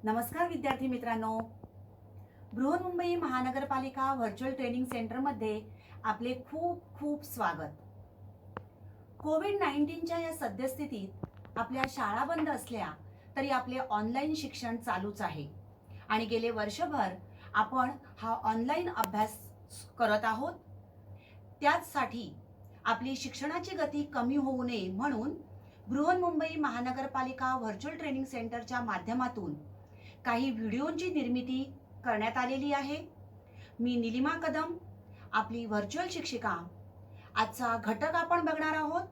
नमस्कार विद्यार्थी मित्रांनो, बृहन्मुंबई महानगरपालिका व्हर्च्युअल ट्रेनिंग सेंटरमध्ये आपले खूप खूप स्वागत। कोविड-19च्या या सद्यस्थितीत आपल्या शाळा बंद असल्या तरी आपले ऑनलाईन शिक्षण चालूच आहे आणि गेले वर्षभर आपण हा ऑनलाईन अभ्यास करत आहोत। त्याचसाठी आपली शिक्षणाची गती कमी होऊ नये म्हणून बृहन्मुंबई महानगरपालिका व्हर्च्युअल ट्रेनिंग सेंटरच्या माध्यमातून काही व्हिडिओंची निर्मिती करण्यात आलेली आहे। मी निलिमा कदम, आपली व्हर्च्युअल शिक्षिका। आजचा घटक आपण बघणार आहोत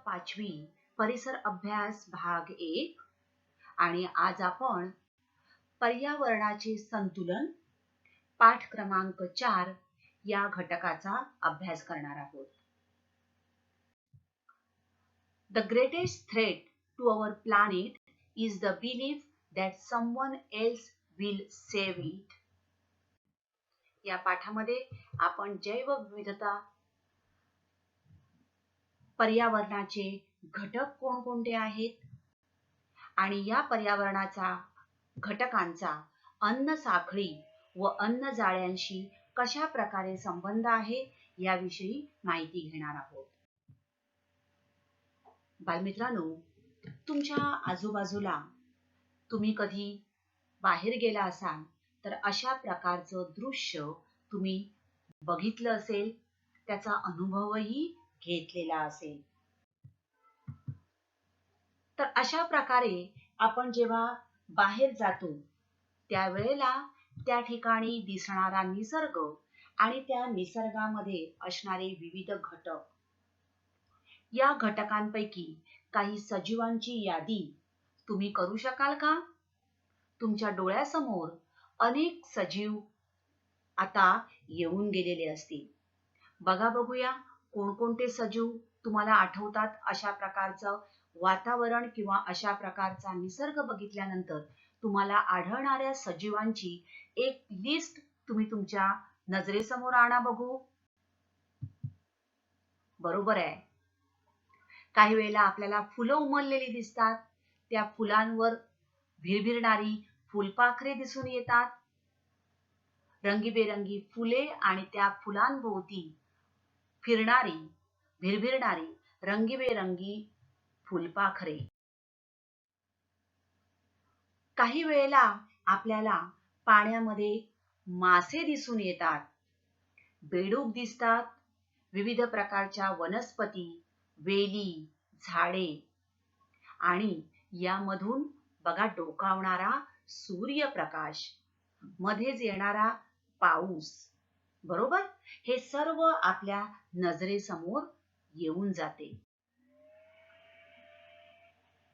पाचवी परिसर अभ्यास भाग 1 आणि आज आपण पर्यावरणाचे संतुलन पाठ क्रमांक 4 या घटकाचा अभ्यास करणार आहोत। The greatest threat to our planet is the belief that someone else will save it. या पाठामध्ये आपण जैवविविधता पर्यावरणाचे घटक कोणकोणते आहेत आणि या पर्यावरणाचा घटकांचा अन्न साखळी व अन्न जाळ्यांशी कशा प्रकारे संबंध आहे याविषयी माहिती घेणार आहोत। बालमित्रांनो, तुमच्या आजूबाजूला तुम्ही कधी बाहेर गेला असाल तर अशा प्रकारचं दृश्य तुम्ही बघितलं असेल, त्याचा अनुभवही घेतलेला असेल। तर अशा प्रकारे आपण जेव्हा बाहेर जातो त्यावेळेला त्या ठिकाणी दिसणारा निसर्ग आणि त्या निसर्गामध्ये असणारे विविध घटक, या घटकांपैकी काही सजीवांची यादी तुम्ही करू शकाल का? तुमच्या डोळ्यासमोर अनेक सजीव आता येऊन गेलेले असतील। बघा, बघूया कोणकोणते सजीव तुम्हाला आठवतात। अशा प्रकारचं वातावरण किंवा अशा प्रकारचा निसर्ग बघितल्यानंतर तुम्हाला आढळणाऱ्या सजीवांची एक लिस्ट तुम्ही तुमच्या नजरेसमोर आणा बघू। बरोबर आहे, काही वेळेला आपल्याला फुलं उमललेली दिसतात, त्या फुलांवर भिरभिरणारी फुलपाखरे दिसून येतात। रंगीबेरंगी फुले आणि त्या फुलांभोवती फिरणारी भिरभिरणारी रंगीबेरंगी फुलपाखरे। काही वेळेला आपल्याला पाण्यामध्ये मासे दिसून येतात, बेडूक दिसतात, विविध प्रकारच्या वनस्पती, वेली, झाडे आणि यामधून बघा डोकावणारा सूर्यप्रकाश, मध्येच येणारा पाऊस। बरोबर, हे सर्व आपल्या नजरेसमोर येऊन जाते।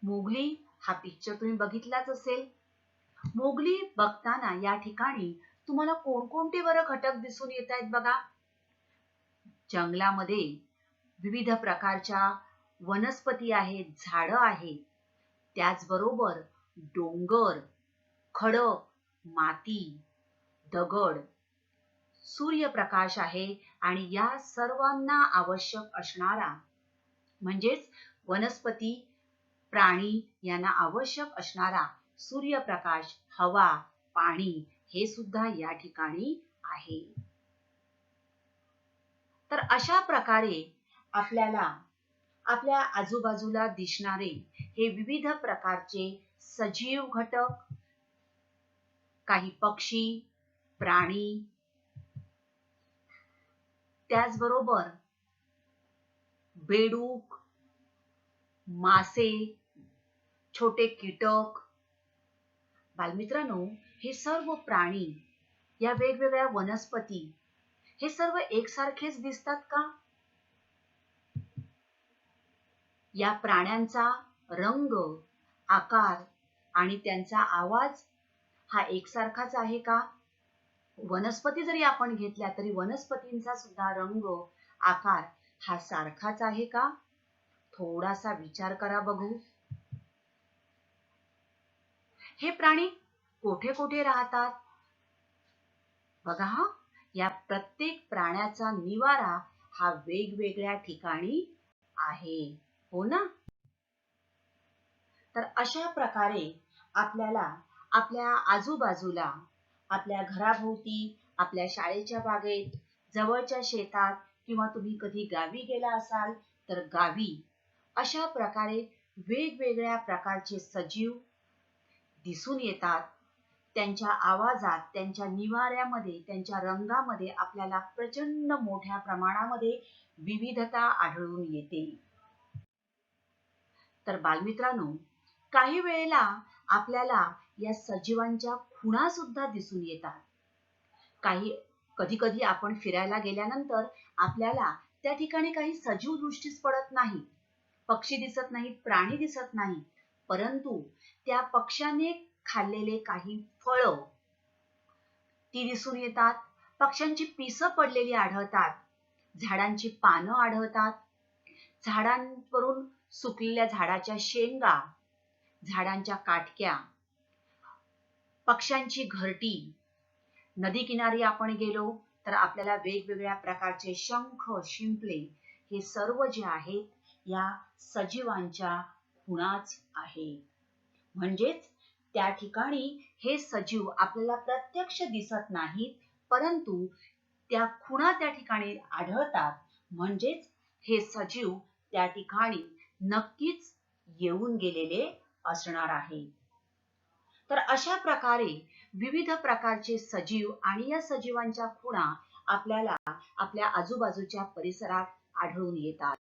मोगली हा पिक्चर तुम्ही बघितलाच असेल। मोगली बघताना या ठिकाणी तुम्हाला कोणकोणते बरं घटक दिसून येत आहेत बघा। जंगलामध्ये विविध प्रकारच्या वनस्पती आहेत, झाडं आहेत, त्याचबरोबर डोंगर, खडक, माती, दगड, सूर्यप्रकाश आहे आणि या सर्वांना आवश्यक असणारा म्हणजेच वनस्पती, प्राणी यांना आवश्यक असणारा सूर्यप्रकाश, हवा, पाणी हे सुद्धा या ठिकाणी आहे। तर अशा प्रकारे आपल्याला आपल्या आजूबाजूला दिसणारे हे विविध प्रकारचे सजीव घटक, काही पक्षी, प्राणी, त्याचबरोबर बेडूक, मासे, छोटे कीटक। बालमित्रांनो, हे सर्व प्राणी, या वेगवेगळ्या वनस्पती हे सर्व एकसारखेच दिसतात का? या प्राण्यांचा रंग, आकार आणि त्यांचा आवाज हा एकसारखाच आहे का? वनस्पती जरी आपण घेतल्या तरी वनस्पतींचा सुद्धा रंग, आकार हा सारखाच आहे का? थोडासा विचार करा बघू। हे प्राणी कोठे कोठे राहतात? बघा हा, या प्रत्येक प्राण्याचा निवारा हा वेगवेगळ्या ठिकाणी आहे, हो ना? तर अशा प्रकारे आपल्याला आपल्या आजूबाजूला, आपल्या घराभोवती, आपल्या शाळेच्या बागेत, जवळच्या शेतात किंवा तुम्ही कधी गावी गेला असाल तर गावी अशा प्रकारे वेगवेगळ्या प्रकारचे सजीव दिसून येतात. त्यांच्या आवाजात, त्यांच्या निवाऱ्यामध्ये, त्यांच्या रंगामध्ये आपल्याला प्रचंड मोठ्या प्रमाणामध्ये विविधता आढळून येते. तर बालमित्रांनो, काही वेळेला आपल्याला या सजीवांच्या खुणा सुद्धा दिसून येतात. कधी कधी आपण फिरायला गेल्यानंतर आपल्याला त्या ठिकाणी काही सजीव दृष्टीस पडत नाही, पक्षी दिसत नाहीत, प्राणी दिसत नाहीत, परंतु त्या पक्ष्याने खाल्लेले काही फळं ती दिसून येतात. पक्ष्यांची पिसं पडलेली आढळतात, झाडांची पानं आढळतात, झाडांवरून सुकलेल्या झाडाच्या शेंगा, झाडांच्या काटक्या, पक्ष्यांची घरटी. नदी किनारी आपण गेलो तर आपल्याला वेगवेगळ्या प्रकारचे शंख, शिंपले हे सर्व जे आहेत या सजीवांच्या खुणाच आहेत. म्हणजेच त्या ठिकाणी हे सजीव आपल्याला प्रत्यक्ष दिसत नाहीत, परंतु त्या खुणा त्या ठिकाणी आढळतात. म्हणजेच हे सजीव त्या ठिकाणी नक्कीच येऊन गेलेले असणार आहे. तर अशा प्रकारे विविध प्रकारचे सजीव आणि या सजीवांच्या खुणा आपल्याला आपल्या आजूबाजूच्या परिसरात आढळून येतात.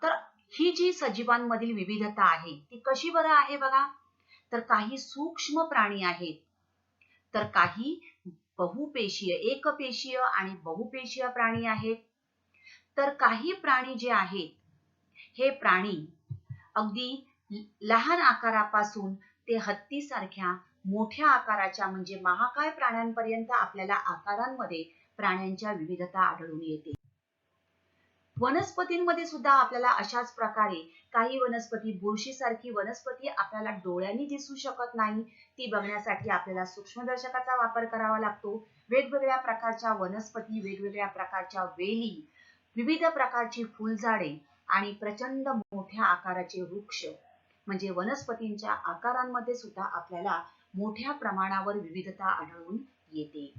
तर ही जी सजीवांमधील विविधता आहे ती कशी बरं आहे बघा. तर काही सूक्ष्म प्राणी आहेत, तर काही बहुपेशीय, एकपेशीय आणि बहुपेशीय प्राणी आहेत. तर काही प्राणी जे आहेत हे प्राणी अगदी लहान आकारापासून ते हत्तीसारख्या मोठ्या आकाराच्या म्हणजे महाकाय प्राण्यांपर्यंत आपल्याला आकारांमध्ये प्राण्यांच्या विविधता आढळून येते. वनस्पतींमध्ये सुद्धा आपल्याला अशाच प्रकारे काही वनस्पती, बुरशीसारखी वनस्पती आपल्याला डोळ्यांनी दिसू शकत नाही, ती बघण्यासाठी आपल्याला सूक्ष्मदर्शकाचा वापर करावा लागतो. वेगवेगळ्या प्रकारच्या वनस्पती, वेगवेगळ्या प्रकारच्या वेली, विविध प्रकारची फुलझाडे आणि प्रचंड मोठ्या आकाराचे वृक्ष म्हणजे वनस्पतींच्या आकारांमध्ये सुद्धा आपल्याला मोठ्या प्रमाणावर विविधता आढळून येते.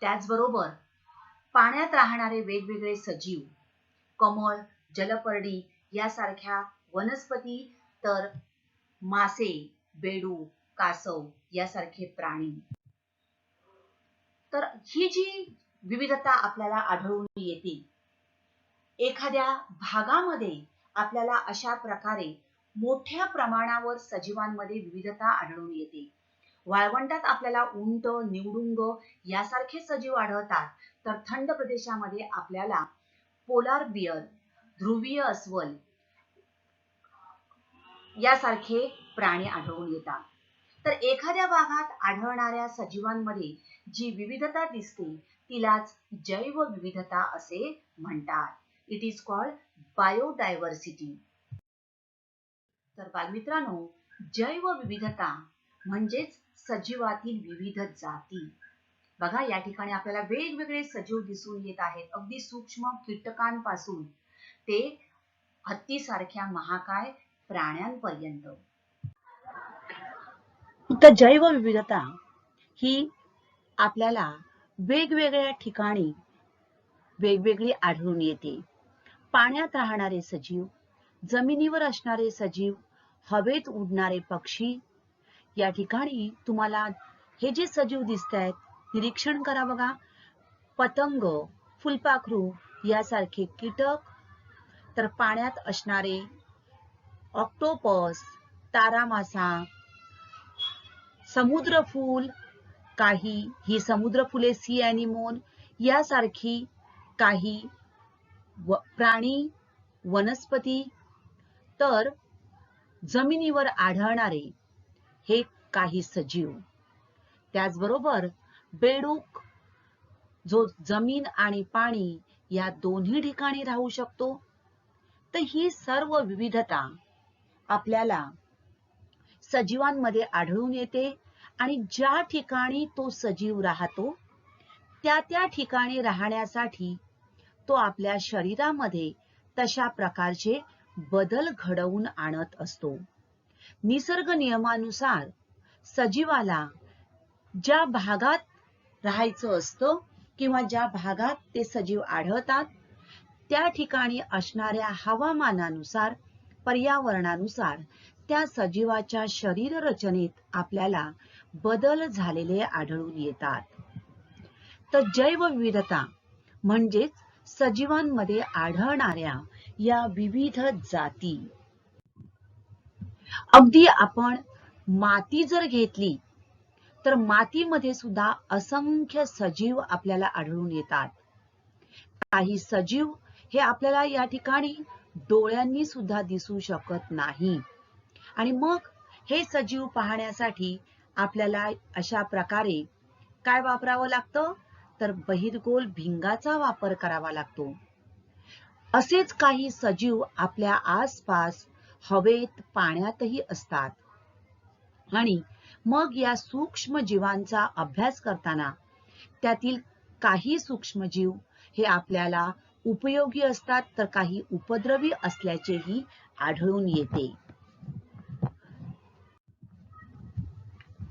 त्याचबरोबर पाण्यात राहणारे वेगवेगळे सजीव, कमळ, जलपर्णी यासारख्या वनस्पती, तर मासे, बेडूक, कासव यासारखे प्राणी. तर ही जी विविधता आपल्याला आढळून येते, एखाद्या भागामध्ये आपल्याला अशा प्रकारे मोठ्या प्रमाणावर सजीवांमध्ये विविधता आढळून येते. वाळवंटात आपल्याला उंट, निवडुंग यासारखे सजीव आढळतात, तर थंड प्रदेशामध्ये आपल्याला पोलार बियर, ध्रुवीय अस्वल यासारखे प्राणी आढळून येतात. तर एखाद्या भागात आढळणाऱ्या सजीवांमध्ये जी विविधता दिसते तिलाच जैवविविधता असे म्हणतात. It is called biodiversity. तर बालमित्रांनो, जैवविविधता म्हणजेच सजीवातील विविध जाती. बघा, या ठिकाणी आपल्याला वेगवेगळे सजीव दिसून येत आहेत, अगदी सूक्ष्म कीटकांपासून ते हत्तीसारख्या महाकाय प्राण्यांपर्यंत. तर जैवविविधता ही आपल्याला वेगवेगळ्या ठिकाणी वेगवेगळी आढळून येते. पाण्यात राहणारे सजीव, जमिनीवर असणारे सजीव, हवेत उडणारे पक्षी. या ठिकाणी तुम्हाला हे जे सजीव दिसतायत निरीक्षण करा बघा. पतंग, फुलपाखरू यासारखे कीटक, तर पाण्यात असणारे ऑक्टोपस, तारामासा, समुद्रफूल, काही ही समुद्रफुले, सी एनिमोन यासारखी काही प्राणी, वनस्पती, तर जमिनीवर आढळणारे हे काही सजीव. त्याचबरोबर बेडूक जो जमीन आणि पाणी या दोन्ही ठिकाणी राहू शकतो. तर ही सर्व विविधता आपल्याला सजीवांमध्ये आढळून येते आणि ज्या ठिकाणी तो सजीव राहतो त्या ठिकाणी राहण्यासाठी तो आपल्या शरीरामध्ये तशा प्रकारचे बदल घडवून आणत असतो. निसर्ग नियमानुसार सजीवाला ज्या भागात राहायचं असतं किंवा ज्या भागात ते सजीव आढळतात त्या ठिकाणी असणाऱ्या हवामानानुसार, पर्यावरणानुसार त्या सजीवाच्या शरीर रचनेत आपल्याला बदल झालेले आढळून येतात. तर जैवविविधता म्हणजेच सजीवांमध्ये आढळणाऱ्या या विविध जाती. अगदी आपण माती जर घेतली तर मातीमध्ये सुद्धा असंख्य सजीव आपल्याला आढळून येतात. काही सजीव हे आपल्याला या ठिकाणी डोळ्यांनी सुद्धा दिसू शकत नाही. आणि मग हे सजीव पाहण्यासाठी आपल्याला अशा प्रकारे काय वापरावं लागतं तर बहिर्गोल भिंगाचा वापर करावा लागतो. असेच काही सजीव आपल्या आसपास हवेत, पाण्यातही असतात. आणि मग या सूक्ष्म जीवांचा अभ्यास करताना त्यातील काही सूक्ष्मजीव हे आपल्याला उपयोगी असतात तर काही उपद्रवी असल्याचेही आढळून येते.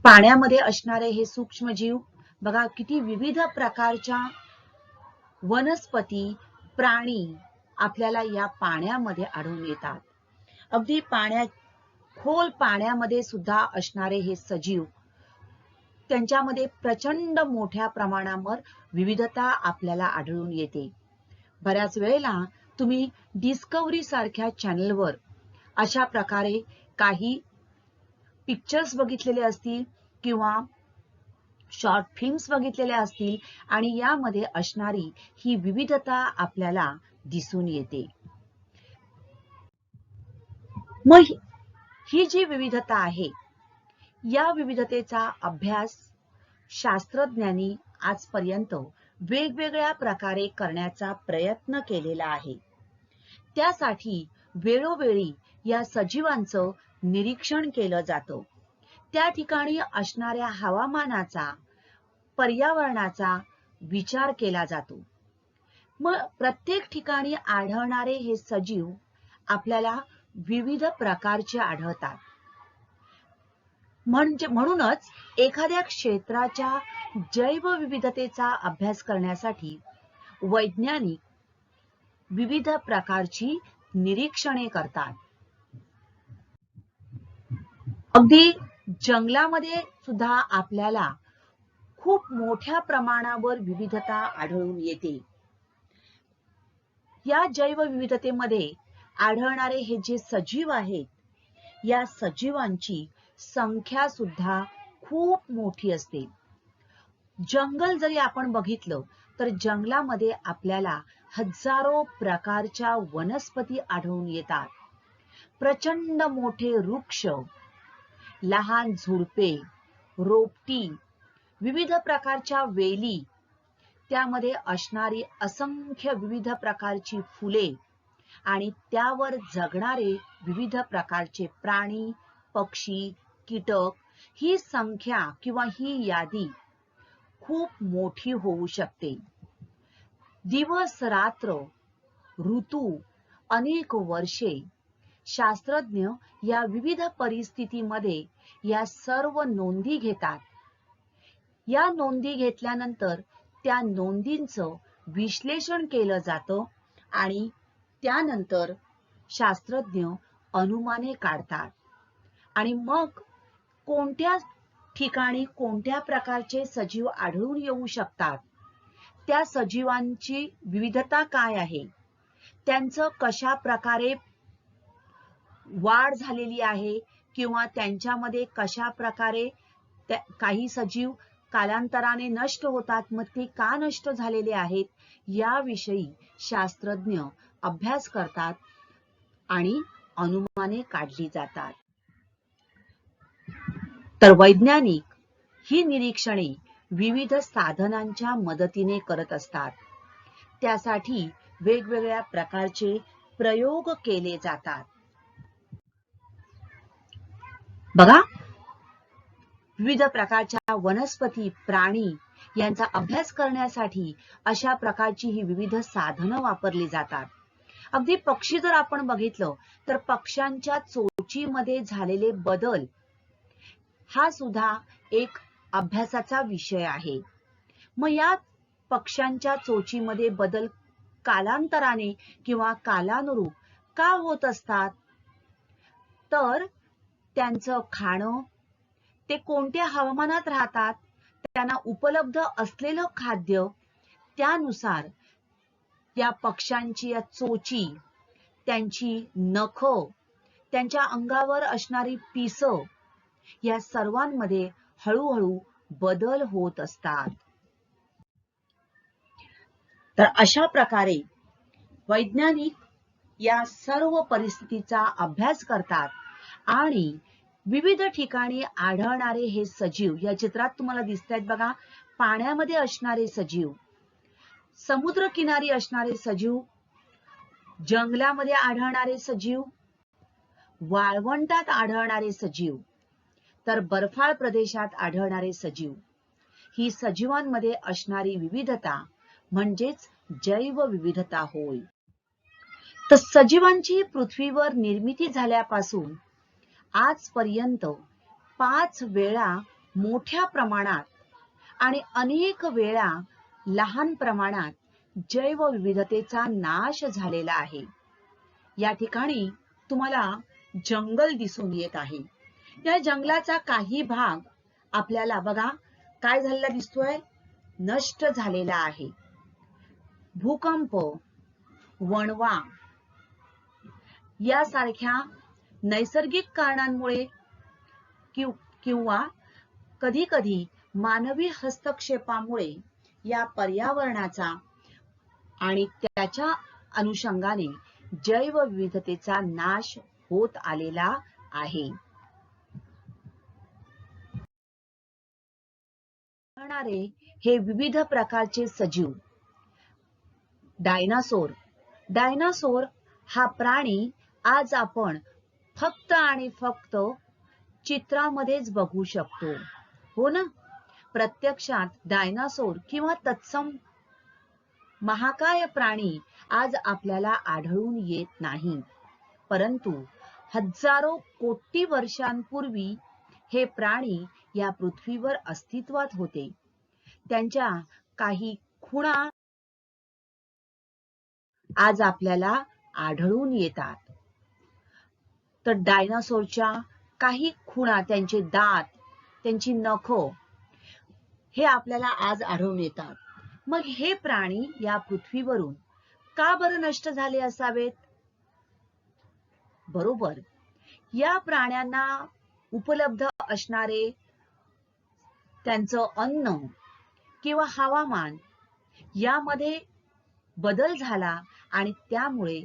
पाण्यामध्ये असणारे हे सूक्ष्मजीव बघा किती विविध प्रकारच्या वनस्पती, प्राणी आपल्याला या पाण्यामध्ये आढळून येतात. अगदी खोल पाण्यामध्ये सुद्धा असणारे हे सजीव त्यांच्यामध्ये प्रचंड मोठ्या प्रमाणावर विविधता आपल्याला आढळून येते. बऱ्याच वेळेला तुम्ही डिस्कव्हरी सारख्या चॅनलवर अशा प्रकारे काही पिक्चर्स बघितलेले असतील किंवा शॉर्ट फिल्म्स बघितलेल्या असतील आणि यामध्ये असणारी ही विविधता आपल्याला दिसून येते. मग ही जी विविधता आहे या विविधतेचा अभ्यास शास्त्रज्ञांनी आजपर्यंत वेगवेगळ्या प्रकारे करण्याचा प्रयत्न केलेला आहे. त्यासाठी वेळोवेळी या सजीवांचं निरीक्षण केलं जातं. त्या ठिकाणी असणाऱ्या हवामानाचा, पर्यावरणाचा विचार केला जातो. मग प्रत्येक ठिकाणी आढळणारे हे सजीव आपल्याला विविध प्रकारचे आढळतात. म्हणूनच एखाद्या क्षेत्राच्या जैवविविधतेचा अभ्यास करण्यासाठी वैज्ञानिक विविध प्रकारची निरीक्षणे करतात. अगदी जंगलामध्ये सुद्धा आपल्याला खूप मोठ्या प्रमाणावर विविधता आढळून येते. या जैवविविधतेमध्ये आढळणारे हे जे सजीव आहेत या सजीवांची संख्या सुद्धा खूप मोठी असते. जंगल जरी आपण बघितलं तर जंगलामध्ये आपल्याला हजारो प्रकारच्या वनस्पती आढळून येतात. प्रचंड मोठे वृक्ष, लहान झुडपे, रोपटी, विविध प्रकारच्या वेली, त्यामध्ये असणारी असंख्य विविध प्रकारची फुले आणि त्यावर जगणारे विविध प्रकारचे प्राणी, पक्षी, कीटक, ही संख्या किंवा ही यादी खूप मोठी होऊ शकते. दिवस रात्र, ऋतू, अनेक वर्षे शास्त्रज्ञ या विविध परिस्थितीमध्ये या सर्व नोंदी घेतात. या नोंदी घेतल्यानंतर त्या नोंदींचं विश्लेषण केलं जातं आणि त्यानंतर शास्त्रज्ञ अनुमाने काढतात आणि मग कोणत्या ठिकाणी कोणत्या प्रकारचे सजीव आढळून येऊ शकतात, त्या सजीवांची विविधता काय आहे, त्यांचं कशा प्रकारे वाढ झालेली आहे किंवा त्यांच्यामध्ये कशा प्रकारे काही सजीव कालांतराने नष्ट होतात, मग ते का नष्ट झालेले आहेत याविषयी शास्त्रज्ञ अभ्यास करतात आणि अनुमाने काढली जातात. तर वैज्ञानिक ही निरीक्षणे विविध साधनांच्या मदतीने करत असतात. त्यासाठी वेगवेगळ्या प्रकारचे प्रयोग केले जातात. बघा, विविध प्रकारच्या वनस्पती, प्राणी यांचा अभ्यास करण्यासाठी अशा प्रकारची ही विविध साधनं वापरली जातात. अगदी पक्षी जर आपण बघितलं तर पक्ष्यांच्या चोचीमध्ये झालेले बदल हा सुद्धा एक अभ्यासाचा विषय आहे. मग या पक्ष्यांच्या चोचीमध्ये बदल कालांतराने किंवा कालानुरूप का होत असतात? तर त्यांचं खाणं, ते कोणत्या हवामानात राहतात, त्यांना उपलब्ध असलेलं खाद्य, त्यानुसार या पक्ष्यांची या चोची, त्यांची नखं, त्यांच्या अंगावर असणारी पिसं, या सर्वांमध्ये हळूहळू बदल होत असतात. तर अशा प्रकारे वैज्ञानिक या सर्व परिस्थितीचा अभ्यास करतात आणि विविध ठिकाणी आढळणारे हे सजीव, या चित्रात तुम्हाला दिसतायत बघा, पाण्यामध्ये असणारे सजीव, समुद्रकिनारी असणारे सजीव, जंगलामध्ये आढळणारे सजीव, वाळवंटात आढळणारे सजीव, तर बर्फाळ प्रदेशात आढळणारे सजीव, ही सजीवांमध्ये असणारी विविधता म्हणजेच जैवविविधता होय. तर सजीवांची पृथ्वीवर निर्मिती झाल्यापासून आजपर्यंत 5 वेळा मोठ्या प्रमाणात आणि अनेक वेळा लहान प्रमाणात जैवविविधतेचा नाश झालेला आहे. या ठिकाणी तुम्हाला जंगल दिसून येत आहे. या जंगलाचा काही भाग आपल्याला बघा काय झालेला दिसतोय, नष्ट झालेला आहे. भूकंप, वणवा यासारख्या नैसर्गिक कारणांमुळे किंवा कधी कधी मानवी हस्तक्षेपामुळे या पर्यावरणाचा आणि त्याच्या अनुषंगाने जैवविविधतेचा नाश होत आलेला आहे. हे विविध प्रकारचे सजीव, डायनासोर. डायनासोर हा प्राणी आज आपण फक्त आणि फक्त चित्रामध्येच बघू शकतो, हो ना? प्रत्यक्षात डायनासोर किंवा तत्सम महाकाय प्राणी आज आपल्याला आढळून येत नाही, परंतु हजारो कोटी वर्षांपूर्वी हे प्राणी या पृथ्वीवर अस्तित्वात होते. त्यांच्या काही खुणा आज आपल्याला आढळून येतात. तर डायनासोरच्या काही खुणा, त्यांचे दात, त्यांची नखं हे आपल्याला आज आढळून येतात. मग हे प्राणी या पृथ्वीवरून का बरं नष्ट झाले असावेत? बरोबर, या प्राण्यांना उपलब्ध असणारे त्यांचं अन्न किंवा हवामान यामध्ये बदल झाला आणि त्यामुळे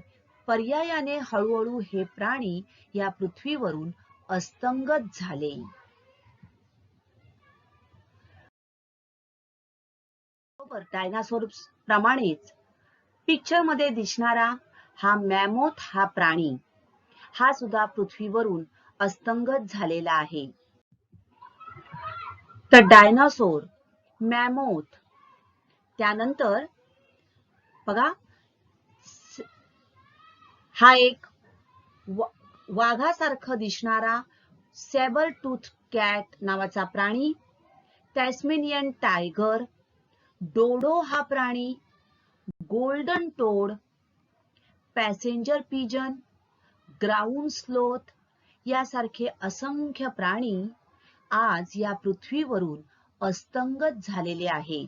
पर्यायाने हळूहळू हे प्राणी या पृथ्वीवरून अस्तंगत झाले. डायनासोर प्रमाणेच पिक्चर मध्ये दिसणारा हा मॅमोथ हा प्राणी हा सुद्धा पृथ्वीवरून अस्तंगत झालेला आहे. तर डायनासोर, मॅमोथ, त्यानंतर बघा हा एक वाघासारखं दिसणारा सॅबर टूथ कॅट नावाचा प्राणी, टॅस्मेनियन टायगर, डोडो हा प्राणी, golden toad, passenger pigeon, ground sloth यासारखे असंख्य प्राणी आज या पृथ्वीवरून अस्तंगत झालेले आहेत.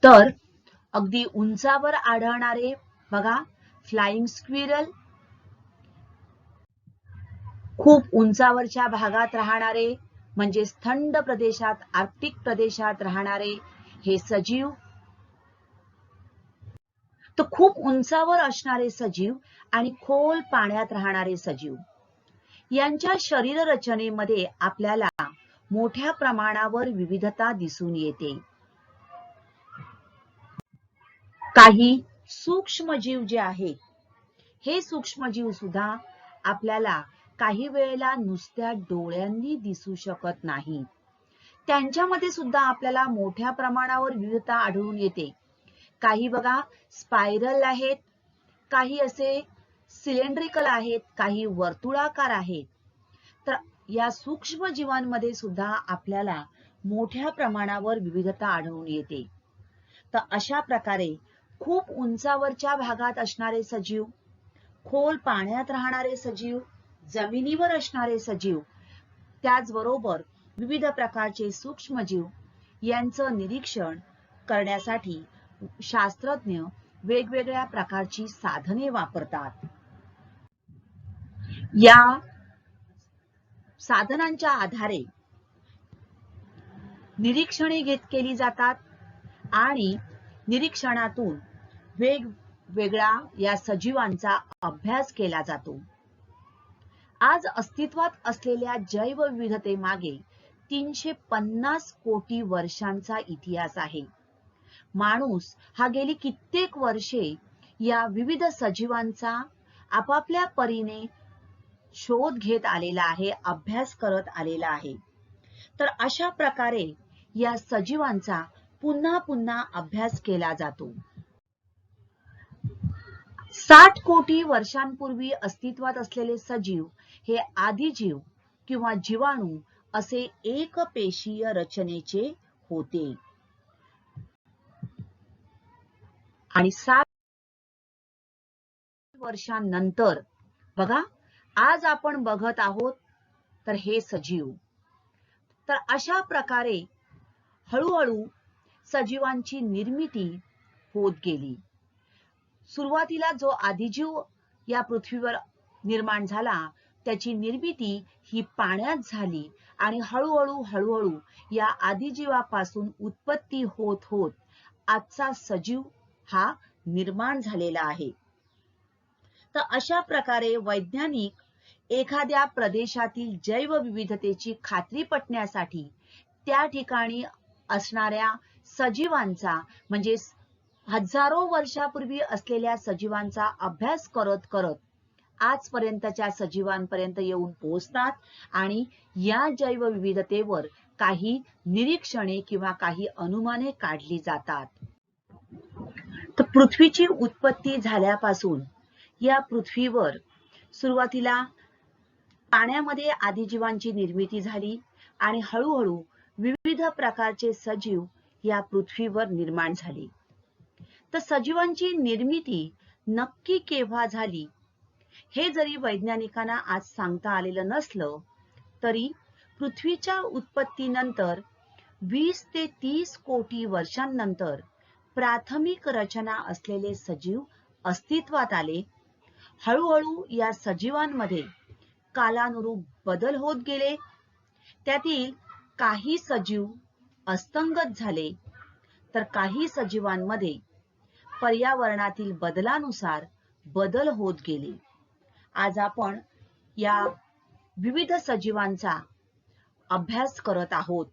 तर अगदी उंचावर आढळणारे बघा फ्लाइंग स्क्विरल, खूप उंचावरच्या भागात राहणारे म्हणजे थंड प्रदेशात, आर्क्टिक प्रदेशात राहणारे हे सजीव, तर खूप उंचावर असणारे सजीव आणि खोल पाण्यात राहणारे सजीव यांच्या शरीर रचनेमध्ये आपल्याला मोठ्या प्रमाणावर विविधता दिसून येते. काही सूक्ष्मजीव जे आहेत हे सूक्ष्मजीव सुद्धा आपल्याला काही वेळेला नुसत्या डोळ्यांनी दिसू शकत नाही. त्यांच्यामध्ये सुद्धा आपल्याला मोठ्या प्रमाणावर विविधता आढळून येते. काही बघा स्पायरल आहेत, काही असे सिलेंड्रिकल आहेत, काही वर्तुळाकार आहेत. तर या सूक्ष्म जीवांमध्ये सुद्धा आपल्याला मोठ्या प्रमाणावर विविधता आढळून येते. तर अशा प्रकारे खूप उंचावरच्या भागात असणारे सजीव, खोल पाण्यात राहणारे सजीव, जमिनीवर असणारे सजीव, त्याचबरोबर विविध प्रकारचे सूक्ष्मजीव यांचं निरीक्षण करण्यासाठी शास्त्रज्ञ वेगवेगळ्या प्रकारची साधने वापरतात. या साधनांच्या आधारे निरीक्षणे केली जातात आणि निरीक्षणातून वेगवेगळ्या या सजीवांचा अभ्यास केला जातो. आज अस्तित्वात असलेल्या जैवविविधतेमागे 350 कोटी वर्षांचा इतिहास आहे. माणूस हा गेली कित्येक वर्षे या विविध सजीवांचा आपापल्या परीने शोध घेत आलेला आहे, अभ्यास करत आलेला आहे. तर अशा प्रकारे या सजीवांचा पुन्हा पुन्हा अभ्यास केला जातो. 60 कोटी वर्षांपूर्वी अस्तित्वात असलेले सजीव हे आदिजीव किंवा जीवाणू असे एकपेशीय रचनेचे होते. आणि 7 वर्षांनंतर बघा आज आपण बघत आहोत तर हे सजीव. तर अशा प्रकारे हळूहळू सजीवांची निर्मिती होत गेली. सुरुवातीला जो आदिजीव या पृथ्वीवर निर्माण झाला त्याची निर्मिती ही पाण्यात झाली आणि हळूहळू या आदिजीवापासून उत्पत्ती होत होत आजचा सजीव हा निर्माण झालेला आहे. तर अशा प्रकारे वैज्ञानिक एखाद्या प्रदेशातील जैवविविधतेची खात्री पटण्यासाठी त्या ठिकाणी असणाऱ्या सजीवांचा म्हणजे हजारो वर्षापूर्वी असलेल्या सजीवांचा अभ्यास करत करत आजपर्यंतच्या सजीवांपर्यंत येऊन पोहोचतात आणि या जैवविविधतेवर काही निरीक्षणे किंवा काही अनुमाने काढली जातात. तर पृथ्वीची उत्पत्ती झाल्यापासून या पृथ्वीवर सुरुवातीला पाण्यामध्ये आदिजीवांची निर्मिती झाली आणि हळूहळू विविध प्रकारचे सजीव या पृथ्वीवर निर्माण झाले. तर सजीवांची निर्मिती नक्की केव्हा झाली हे जरी वैज्ञानिकांना आज सांगता आलेलं नसलं तरी पृथ्वीच्या उत्पत्तीनंतर 20 ते 30 कोटी वर्षांनंतर प्राथमिक रचना असलेले सजीव अस्तित्वात आले. हळूहळू या सजीवांमध्ये कालानुरूप बदल होत गेले. त्यातील काही सजीव अस्तंगत झाले तर काही सजीवांमध्ये पर्यावरणातील बदलानुसार बदल होत गेले. आज आपण या विविध सजीवांचा अभ्यास करत आहोत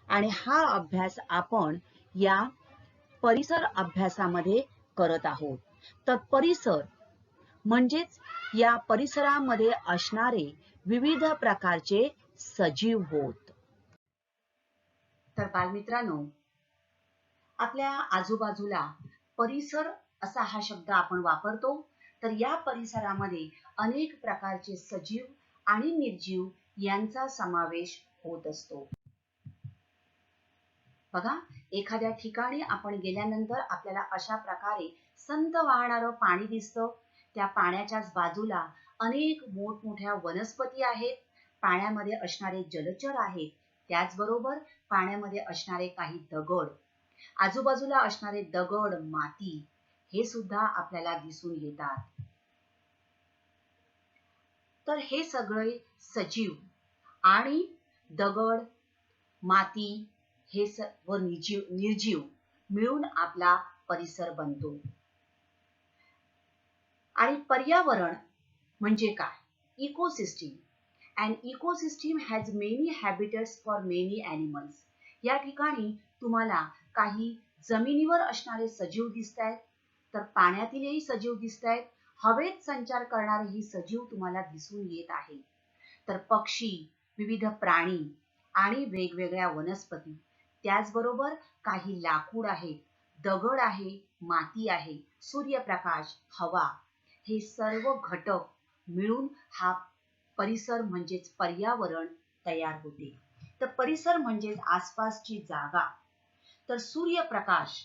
आणि हा अभ्यास आपण या परिसर अभ्यासामध्ये करत आहोत. तर परिसर म्हणजेच या परिसरामध्ये असणारे विविध प्रकारचे सजीव होत. तर बालमित्रांनो, आपल्या आजूबाजूला परिसर असा हा शब्द आपण वापरतो. तर या परिसरामध्ये अनेक प्रकारचे सजीव आणि निर्जीव यांचा समावेश होत असतो. बघा एखाद्या ठिकाणी आपण गेल्यानंतर आपल्याला अशा प्रकारे संत वाहणारं पाणी दिसतं. त्या पाण्याच्याच बाजूला अनेक मोठमोठ्या वनस्पती आहेत, पाण्यामध्ये असणारे जलचर आहेत, त्याचबरोबर पाण्यामध्ये असणारे काही दगड, आजूबाजूला असणारे दगड माती हे सुद्धा आपल्याला दिसून येतात. तर हे सगळे सजीव आणि दगड माती हे सर्व निर्जीव मिळून आपला परिसर बनतो. आणि पर्यावरण म्हणजे काय? Ecosystem. An ecosystem has many habitats for many animals. या ठिकाणी तुम्हाला काही जमिनीवर असणारे सजीव दिसतायत, तर पाण्यातीलही सजीव दिसतायत, हवेत संचार करणारेही सजीव तुम्हाला दिसून येत आहे. तर पक्षी, विविध प्राणी आणि वेगवेगळ्या वनस्पती, त्याचबरोबर काही लाकूड आहेत, दगड आहे, माती आहे, सूर्यप्रकाश, हवा, हे सर्व घटक मिळून हा परिसर म्हणजेच पर्यावरण तयार होते. तर परिसर म्हणजेच आसपासची जागा. तर सूर्यप्रकाश,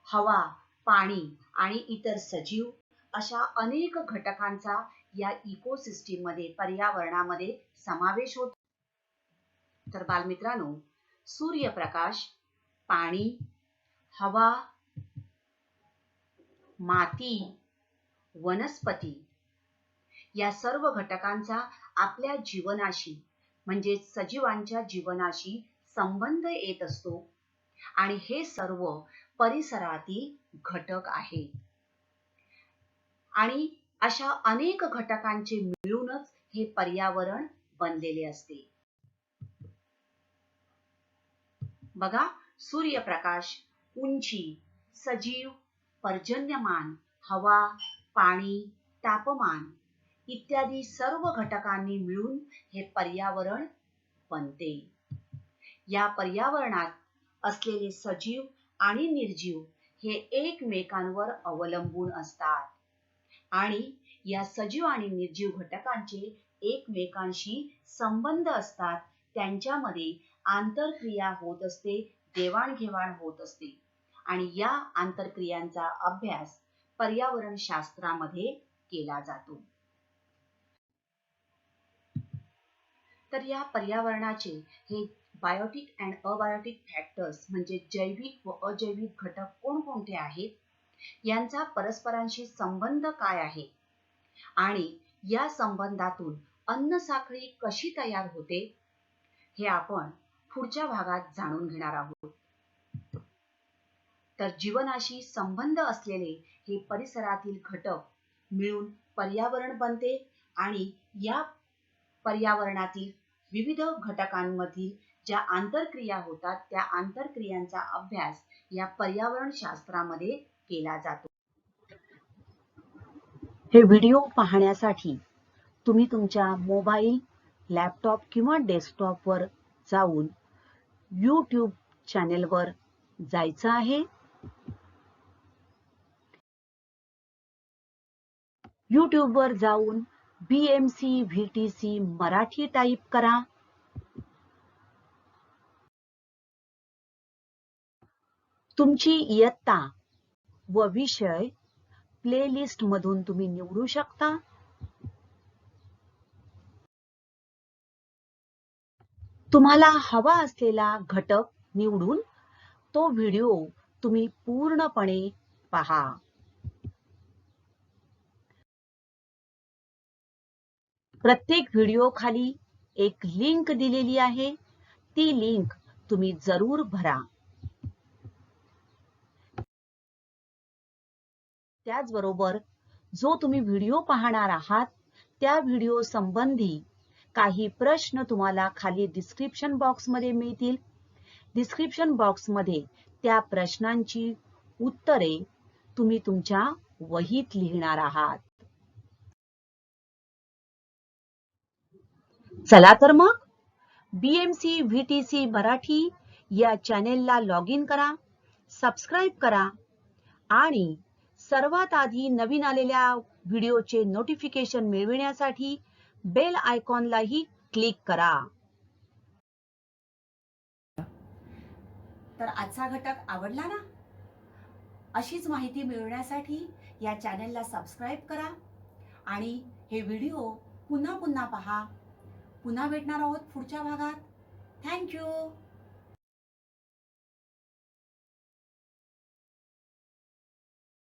हवा, पाणी आणि इतर सजीव अशा अनेक घटकांचा या इकोसिस्टीम मध्ये, पर्यावरणामध्ये समावेश होतो. तर बालमित्रांनो, सूर्यप्रकाश, पाणी, हवा, माती, वनस्पती या सर्व घटकांचा आपल्या जीवनाशी म्हणजे सजीवांच्या जीवनाशी संबंध येत असतो आणि हे सर्व परिसरातील घटक आहेत. आणि अशा अनेक घटकांचे मिळूनच हे पर्यावरण बनलेले असते. बघा, सूर्यप्रकाश, उंची, सजीव, पर्जन्यमान, हवा, पाणी, तापमान इत्यादी सर्व घटकांनी मिळून हे पर्यावरण बनते. या पर्यावरणात असलेले सजीव आणि निर्जीव हे एकमेकांवर अवलंबून असतात आणि या सजीव आणि निर्जीव घटकांचे एकमेकांशी संबंध असतात. त्यांच्यामध्ये आंतरक्रिया होत असते, देवाणघेवाण होत असते आणि या आंतरक्रियांचा अभ्यास पर्यावरण शास्त्रामध्ये केला जातो. तर या पर्यावरणाचे हे बायोटिक अँड अबायोटिक फॅक्टर्स म्हणजे जैविक व अजैविक घटक कोणकोणते आहेत, यांचा परस्परांशी संबंध काय आहे आणि या संबंधातून अन्न साखळी कशी तयार होते, हे आपण पुढच्या भागात जाणून घेणार आहोत. तर जीवनाशी संबंध असलेले हे परिसरातील घटक मिळून पर्यावरण बनते आणि या पर्यावरणातील विविध घटकांमधील ज्या आंतरक्रिया होतात त्या आंतरक्रियांचा अभ्यास या पर्यावरण शास्त्रामध्ये केला जातो. हे व्हिडिओ पाहण्यासाठी तुम्ही तुमच्या मोबाईल, लॅपटॉप किंवा डेस्कटॉपवर जाऊन YouTube चॅनेलवर जायचं आहे. YouTubeवर जाऊन BMC VTC मराठी टाईप करा. तुमची इयत्ता व विषय प्लेलिस्ट मधून तुम्ही निवडू शकता. तुम्हाला हवा असलेला घटक निवडून तो व्हिडिओ तुम्ही पूर्णपणे पहा. प्रत्येक व्हिडिओ खाली एक लिंक दिलेली आहे, ती लिंक तुम्ही जरूर भरा. त्याचबरोबर जो तुम्ही व्हिडिओ पाहणार आहात त्या व्हिडिओ संबंधी काही प्रश्न तुम्हाला खाली डिस्क्रिप्शन बॉक्स मध्ये मिळतील. डिस्क्रिप्शन बॉक्स मध्ये त्या प्रश्नांची उत्तरे तुम्ही तुमच्या वहीत लिहिणार आहात. चला तर मग BMC VTC मराठी या चॅनेलला लॉग इन करा, सबस्क्राईब करा आणि सर्वात आधी नवीन आलेल्या व्हिडिओचे नोटिफिकेशन मिळविण्यासाठी बेल आयकॉनलाही क्लिक करा. तर आजचा घटक आवडला ना? अशीच माहिती मिळवण्यासाठी या चॅनेलला सबस्क्राईब करा आणि हे व्हिडिओ पुन्हा पुन्हा पहा. पुन्हा भेटणार आहोत पुढच्या भागात. थँक्यू.